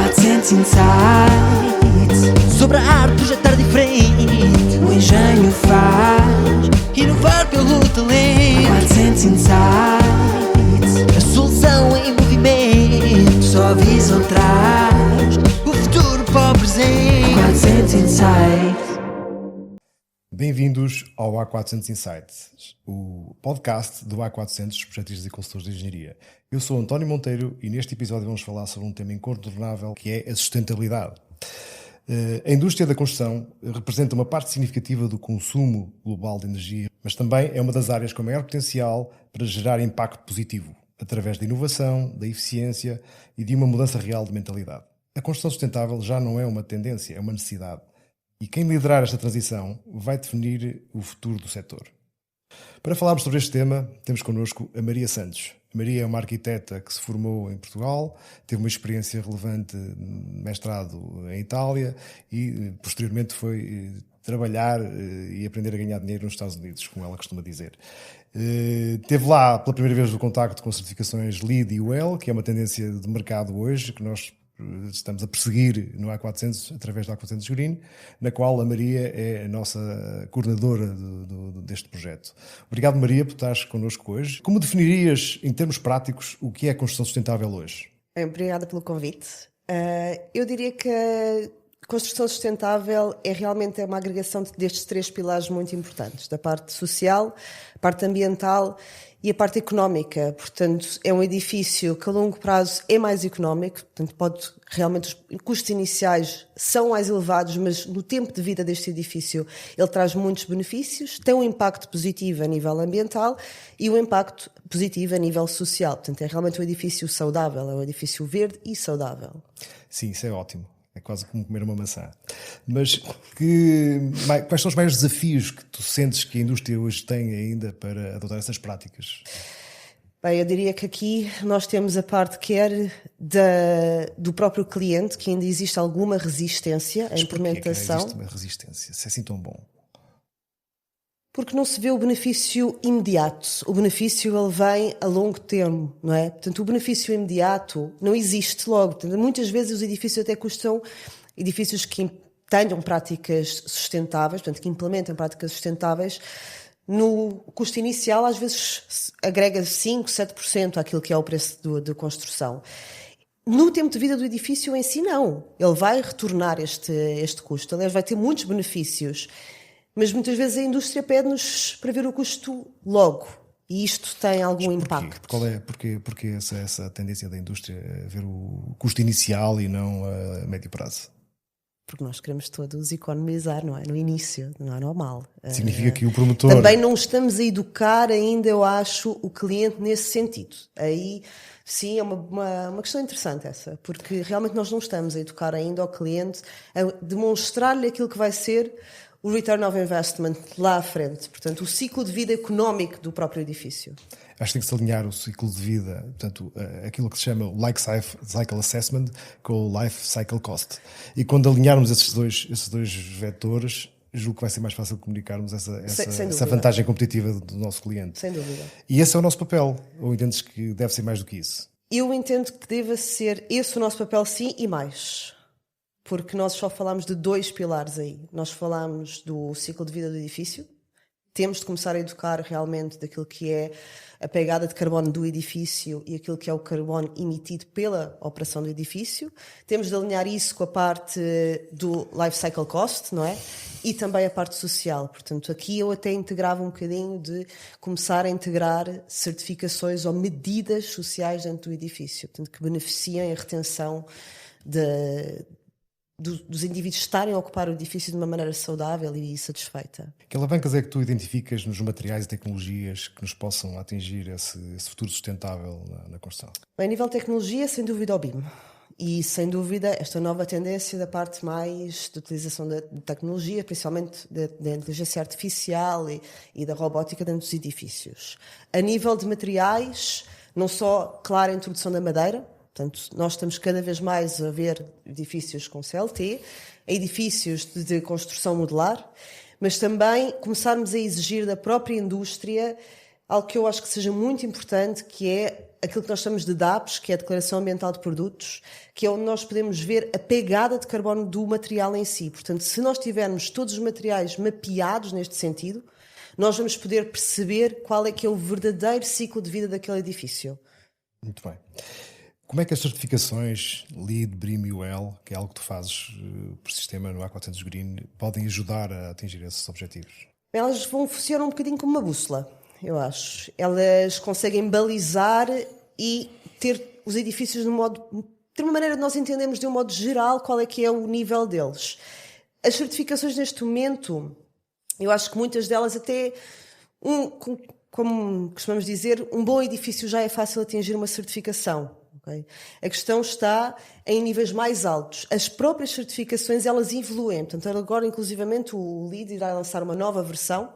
400 Insights. Sobre a arte, projetar diferente. O engenho faz inovar pelo talento. 400 Insights. A solução em movimento. Só a visão traz o futuro para o presente. 400 Insights. Bem-vindos ao A400 Insights, o podcast do A400 Projetistas e Consultores de Engenharia. Eu sou António Monteiro e neste episódio vamos falar sobre um tema incontornável que é a sustentabilidade. A indústria da construção representa uma parte significativa do consumo global de energia, mas também é uma das áreas com maior potencial para gerar impacto positivo, através da inovação, da eficiência e de uma mudança real de mentalidade. A construção sustentável já não é uma tendência, é uma necessidade. E quem liderar esta transição vai definir o futuro do setor. Para falarmos sobre este tema, temos connosco a Maria Santos. A Maria é uma arquiteta que se formou em Portugal, teve uma experiência relevante de mestrado em Itália e posteriormente foi trabalhar e aprender a ganhar dinheiro nos Estados Unidos, como ela costuma dizer. Teve lá pela primeira vez o contacto com certificações LEED e WELL, que é uma tendência de mercado hoje, que nós estamos a perseguir no A400 através do A400 Green, na qual a Maria é a nossa coordenadora deste projeto. Obrigado, Maria, por estares connosco hoje. Como definirias, em termos práticos, o que é a construção sustentável hoje? Obrigada pelo convite. Eu diria que a construção sustentável é realmente uma agregação destes três pilares muito importantes, da parte social, a parte ambiental e a parte económica. Portanto, é um edifício que a longo prazo é mais económico, portanto, realmente os custos iniciais são mais elevados, mas no tempo de vida deste edifício ele traz muitos benefícios, tem um impacto positivo a nível ambiental e um impacto positivo a nível social. Portanto, é realmente um edifício saudável, é um edifício verde e saudável. Sim, isso é ótimo. É quase como comer uma maçã. Mas quais são os maiores desafios que tu sentes que a indústria hoje tem ainda para adotar essas práticas? Bem, eu diria que aqui nós temos a parte do próprio cliente, que ainda existe alguma resistência à implementação. Existe uma resistência? Se é assim tão bom? Porque não se vê o benefício imediato. O benefício ele vem a longo termo, não é? Portanto, o benefício imediato não existe logo. Portanto, muitas vezes os edifícios até custam edifícios que tenham práticas sustentáveis, portanto, que implementem práticas sustentáveis. No custo inicial, às vezes, agrega 5%, 7% àquilo que é o preço de construção. No tempo de vida do edifício em si, não. Ele vai retornar este custo. Aliás, vai ter muitos benefícios. Mas muitas vezes a indústria pede-nos para ver o custo logo. E isto tem algum impacto. Porquê essa tendência da indústria a ver o custo inicial e não a médio prazo? Porque nós queremos todos economizar, não é? No início, não é normal. Significa que o promotor... Também não estamos a educar ainda, eu acho, o cliente nesse sentido. Aí, sim, é uma questão interessante essa. Porque realmente nós não estamos a educar ainda ao cliente, a demonstrar-lhe aquilo que vai ser o return of investment lá à frente. Portanto, o ciclo de vida económico do próprio edifício. Acho que tem que se alinhar o ciclo de vida, portanto, aquilo que se chama o Life Cycle Assessment com o Life Cycle Cost. E quando alinharmos esses dois vetores, julgo que vai ser mais fácil comunicarmos essa vantagem competitiva do nosso cliente. Sem dúvida. E esse é o nosso papel, ou entendes que deve ser mais do que isso? Eu entendo que deva ser esse o nosso papel, sim, e mais. Porque nós só falamos de dois pilares aí. Nós falamos do ciclo de vida do edifício. Temos de começar a educar realmente daquilo que é a pegada de carbono do edifício e aquilo que é o carbono emitido pela operação do edifício. Temos de alinhar isso com a parte do life cycle cost, não é? E também a parte social. Portanto, aqui eu até integrava um bocadinho de começar a integrar certificações ou medidas sociais dentro do edifício, portanto, que beneficiem a retenção dos indivíduos estarem a ocupar o edifício de uma maneira saudável e satisfeita. Que alavancas é que tu identificas nos materiais e tecnologias que nos possam atingir esse futuro sustentável na construção? Bem, a nível de tecnologia, sem dúvida o BIM. E, sem dúvida, esta nova tendência da parte mais de utilização da tecnologia, principalmente da inteligência artificial e da robótica dentro dos edifícios. A nível de materiais, não só, claro, a introdução da madeira. Portanto, nós estamos cada vez mais a ver edifícios com CLT, edifícios de construção modular, mas também começarmos a exigir da própria indústria algo que eu acho que seja muito importante, que é aquilo que nós chamamos de DAPs, que é a Declaração Ambiental de Produtos, que é onde nós podemos ver a pegada de carbono do material em si. Portanto, se nós tivermos todos os materiais mapeados neste sentido, nós vamos poder perceber qual é que é o verdadeiro ciclo de vida daquele edifício. Muito bem. Como é que as certificações LEED, BREEAM e WELL, que é algo que tu fazes por sistema no A400 Green, podem ajudar a atingir esses objetivos? Elas funcionam um bocadinho como uma bússola, eu acho. Elas conseguem balizar e ter os edifícios ter uma maneira de nós entendermos de um modo geral qual é que é o nível deles. As certificações neste momento, eu acho que muitas delas até, como costumamos dizer, um bom edifício já é fácil atingir uma certificação. Okay? A questão está em níveis mais altos. As próprias certificações, elas evoluem. Portanto, agora, inclusivamente, o LEED irá lançar uma nova versão.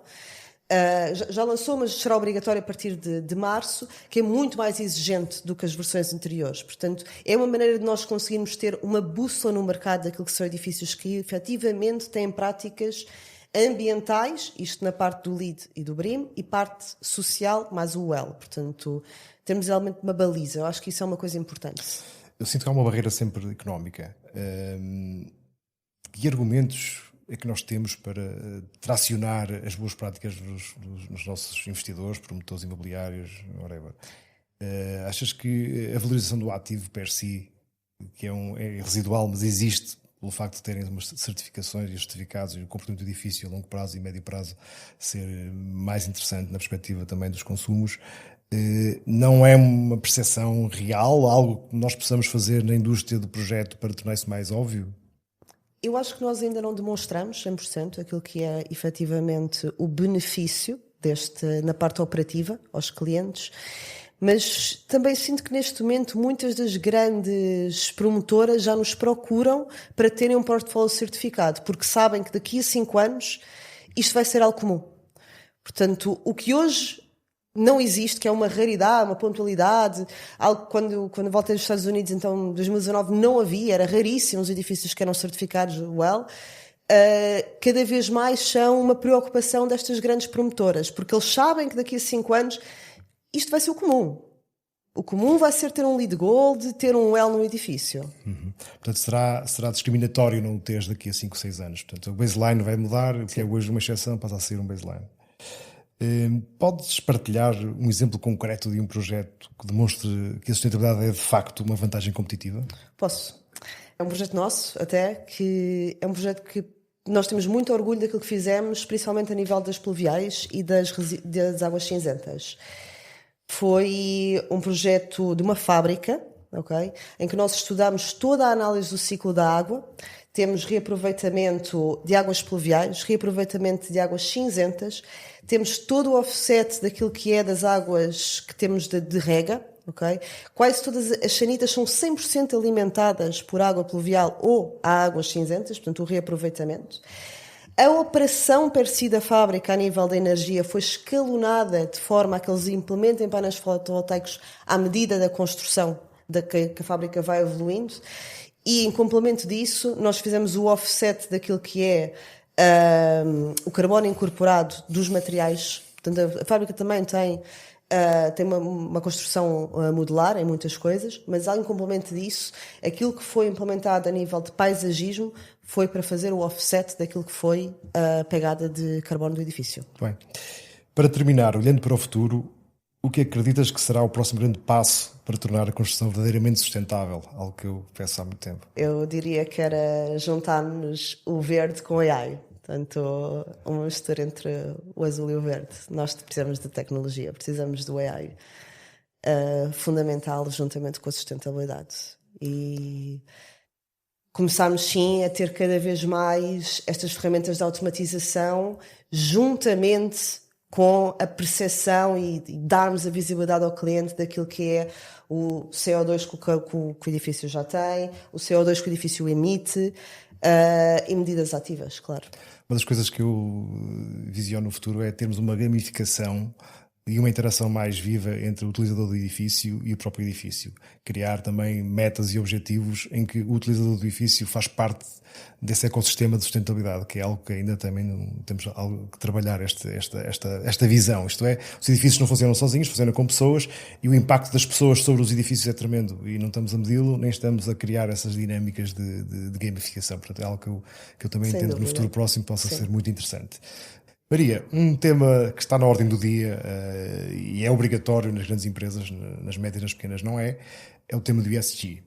Já lançou, mas será obrigatório a partir de março, que é muito mais exigente do que as versões anteriores. Portanto, é uma maneira de nós conseguirmos ter uma bússola no mercado daquilo que são edifícios que efetivamente têm práticas ambientais, isto na parte do LEED e do BREEAM, e parte social, mais o WELL. Portanto, temos realmente uma baliza. Eu acho que isso é uma coisa importante. Eu sinto que há uma barreira sempre económica. Que argumentos é que nós temos para tracionar as boas práticas dos nossos investidores, promotores imobiliários, whatever? Achas que a valorização do ativo per si, que é residual, mas existe pelo facto de terem umas certificações e certificados e o comportamento do edifício a longo prazo e médio prazo ser mais interessante na perspectiva também dos consumos, não é uma percepção real, algo que nós possamos fazer na indústria do projeto para tornar isso mais óbvio? Eu acho que nós ainda não demonstramos 100% aquilo que é efetivamente o benefício na parte operativa aos clientes, mas também sinto que neste momento muitas das grandes promotoras já nos procuram para terem um portfólio certificado, porque sabem que daqui a 5 anos isto vai ser algo comum. Portanto, o que hoje não existe, que é uma raridade, uma pontualidade, algo que quando voltei dos Estados Unidos, então, em 2019, não havia, era raríssimo os edifícios que eram certificados WELL, cada vez mais são uma preocupação destas grandes promotoras, porque eles sabem que daqui a 5 anos isto vai ser o comum. O comum vai ser ter um LEED Gold, ter um WELL no edifício. Portanto, será discriminatório não o teres daqui a 5 ou 6 anos. Portanto, o baseline vai mudar, o que é hoje uma exceção passa a ser um baseline. Podes partilhar um exemplo concreto de um projeto que demonstre que a sustentabilidade é de facto uma vantagem competitiva? Posso. É um projeto nosso, até, que é um projeto que nós temos muito orgulho daquilo que fizemos, principalmente a nível das pluviais e das águas cinzentas. Foi um projeto de uma fábrica, okay, em que nós estudamos toda a análise do ciclo da água. Temos reaproveitamento de águas pluviais, reaproveitamento de águas cinzentas, temos todo o offset daquilo que é das águas que temos de rega, okay? Quase todas as sanitas são 100% alimentadas por água pluvial ou a águas cinzentas, portanto o reaproveitamento. A operação per si da fábrica a nível da energia foi escalonada de forma a que eles implementem painéis fotovoltaicos à medida da construção que a fábrica vai evoluindo. E em complemento disso, nós fizemos o offset daquilo que é o carbono incorporado dos materiais. Portanto, a fábrica também tem uma construção modular em muitas coisas, mas em complemento disso, aquilo que foi implementado a nível de paisagismo foi para fazer o offset daquilo que foi a pegada de carbono do edifício. Bem, para terminar, olhando para o futuro, o que acreditas que será o próximo grande passo para tornar a construção verdadeiramente sustentável? Algo que eu peço há muito tempo. Eu diria que era juntarmos o verde com o AI. Portanto, uma mistura entre o azul e o verde. Nós precisamos de tecnologia, precisamos do AI. Fundamental juntamente com a sustentabilidade. E começarmos, sim, a ter cada vez mais estas ferramentas de automatização juntamente com a percepção e darmos a visibilidade ao cliente daquilo que é o CO2 que o edifício já tem, o CO2 que o edifício emite e medidas ativas, claro. Uma das coisas que eu visiono no futuro é termos uma gamificação e uma interação mais viva entre o utilizador do edifício e o próprio edifício. Criar também metas e objetivos em que o utilizador do edifício faz parte desse ecossistema de sustentabilidade, que é algo que ainda também temos algo que trabalhar, esta visão. Isto é, os edifícios não funcionam sozinhos, funcionam com pessoas, e o impacto das pessoas sobre os edifícios é tremendo, e não estamos a medi-lo, nem estamos a criar essas dinâmicas de gamificação. Portanto, é algo que eu também Sem entendo que no dúvida. futuro próximo possa Sim. ser muito interessante. Maria, um tema que está na ordem do dia e é obrigatório nas grandes empresas, nas médias e nas pequenas não é o tema do ESG.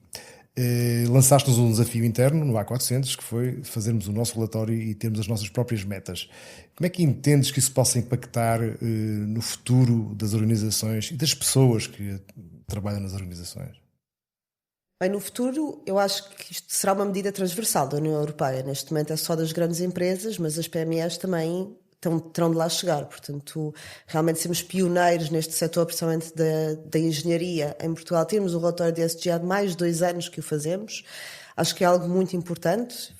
Lançaste-nos um desafio interno no A400, que foi fazermos o nosso relatório e termos as nossas próprias metas. Como é que entendes que isso possa impactar no futuro das organizações e das pessoas que trabalham nas organizações? Bem, no futuro, eu acho que isto será uma medida transversal da União Europeia. Neste momento é só das grandes empresas, mas as PMEs também terão de lá chegar. Portanto, realmente sermos pioneiros neste setor, principalmente da engenharia. Em Portugal temos o relatório de ESG há mais de 2 anos que o fazemos. Acho que é algo muito importante.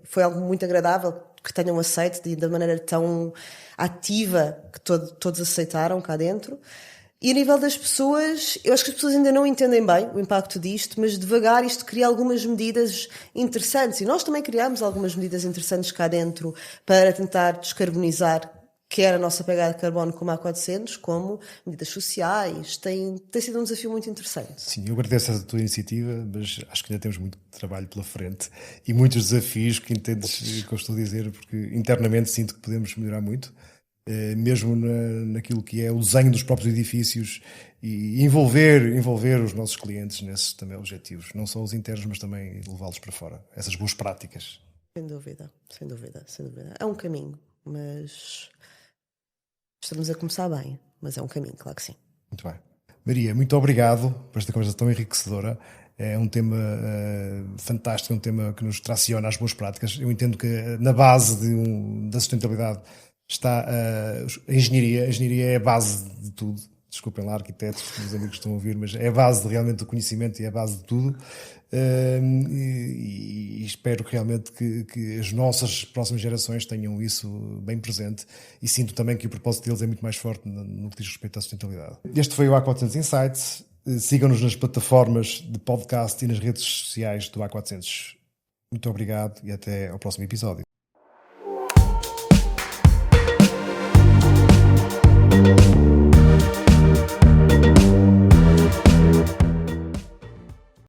Foi algo muito agradável que tenham aceito da maneira tão ativa que todos aceitaram cá dentro. E a nível das pessoas, eu acho que as pessoas ainda não entendem bem o impacto disto, mas devagar isto cria algumas medidas interessantes. E nós também criámos algumas medidas interessantes cá dentro para tentar descarbonizar, quer a nossa pegada de carbono como a A400, como medidas sociais. Tem sido um desafio muito interessante. Sim, eu agradeço a tua iniciativa, mas acho que ainda temos muito trabalho pela frente e muitos desafios que entendes que eu estou a dizer, porque internamente sinto que podemos melhorar muito. Mesmo naquilo que é o desenho dos próprios edifícios e envolver os nossos clientes nesses também objetivos, não só os internos, mas também levá-los para fora, essas boas práticas. Sem dúvida, sem dúvida, sem dúvida. É um caminho, mas estamos a começar bem, mas é um caminho, claro que sim. Muito bem. Maria, muito obrigado por esta conversa tão enriquecedora. É um tema fantástico, um tema que nos traciona às boas práticas. Eu entendo que na base da sustentabilidade está a engenharia. A engenharia é a base de tudo. Desculpem lá, arquitetos, meus amigos estão a ouvir, mas é a base realmente do conhecimento e é a base de tudo. E espero realmente que as nossas próximas gerações tenham isso bem presente, e sinto também que o propósito deles é muito mais forte no que diz respeito à sustentabilidade. Este foi o A400 Insights. Sigam-nos nas plataformas de podcast e nas redes sociais do A400. Muito obrigado e até ao próximo episódio.